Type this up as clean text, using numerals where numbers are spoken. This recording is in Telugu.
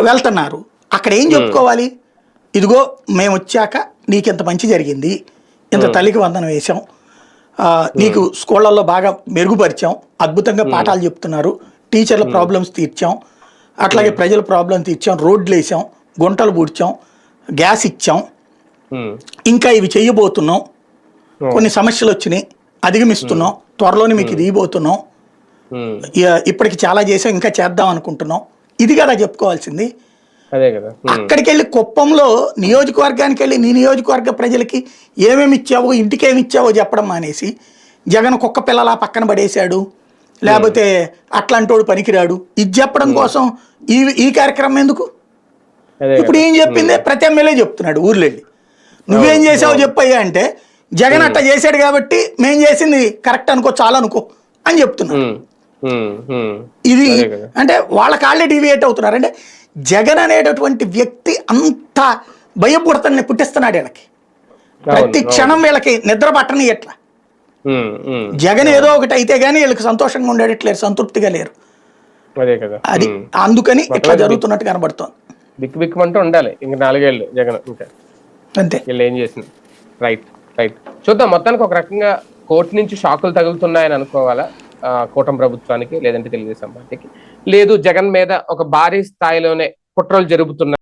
వెళ్తున్నారు. అక్కడ ఏం చెప్పుకోవాలి? ఇదిగో మేము వచ్చాక నీకు ఇంత మంచి జరిగింది, ఇంత తల్లికి వందనం వేసాం, నీకు స్కూళ్ళల్లో బాగా మెరుగుపరిచాం, అద్భుతంగా పాఠాలు చెప్తున్నారు, టీచర్ల ప్రాబ్లమ్స్ తీర్చాం, అట్లాగే ప్రజల ప్రాబ్లం తీర్చాం, రోడ్లు వేసాం, గుంటలు పూడ్చాం, గ్యాస్ ఇచ్చాం, ఇంకా ఇవి చెయ్యబోతున్నాం, కొన్ని సమస్యలు వచ్చినాయి అధిగమిస్తున్నాం, త్వరలోనే మీకు ఇది ఇవ్వబోతున్నాం, ఇప్పటికి చాలా చేసాం, ఇంకా చేద్దాం అనుకుంటున్నాం. ఇది కదా చెప్పుకోవాల్సింది. అక్కడికి వెళ్ళి కుప్పంలో నియోజకవర్గానికి వెళ్ళి నీ నియోజకవర్గ ప్రజలకి ఏమేమి ఇచ్చావో, ఇంటికి ఏమి ఇచ్చావో చెప్పడం మానేసి జగన్ కుక్క పిల్లలా పక్కన పడేశాడు, లేకపోతే అట్లాంటోడు పనికిరాడు, ఇది చెప్పడం కోసం ఈ కార్యక్రమం ఎందుకు? ఇప్పుడు ఏం చెప్పింది ప్రతి ఎమ్మెల్యే చెప్తున్నాడు ఊర్లో వెళ్ళి, నువ్వేం చేసావో చెప్పయ్యా అంటే, జగన్ అట్లా చేశాడు కాబట్టి మేం చేసింది కరెక్ట్ అనుకో, చాలా అనుకో అని చెప్తున్నాడు. ఇది అంటే వాళ్ళ కాళ్ళే డివియేట్ అవుతున్నారు. అంటే జగన్ అనేటటువంటి వ్యక్తి అంత భయపుడతని పుట్టిస్తున్నాడు వీళ్ళకి. ప్రతి క్షణం వీళ్ళకి నిద్ర పట్టని ఎట్లా జగన్ ఏదో ఒకటి అయితే గానీ వీళ్ళకి సంతోషంగా ఉండేటట్లేరు, సంతృప్తిగా లేరు. అది అందుకని ఇట్లా జరుగుతున్నట్టు కనబడుతోంది. బిక్కు బిక్కుమంటూ ఉండాలి ఇంక 4 ఏళ్ళు జగన్, ఇంకా అంతే వీళ్ళు ఏం చేసింది. రైట్ రైట్ చూద్దాం. మొత్తానికి ఒక రకంగా కోర్టు నుంచి షాకులు తగులుతున్నాయని అనుకోవాలా కూటమి ప్రభుత్వానికి, లేదంటే తెలుగుదేశం పార్టీకి? లేదు, జగన్ మీద ఒక భారీ స్థాయిలోనే కుట్రలు జరుగుతున్నాయి.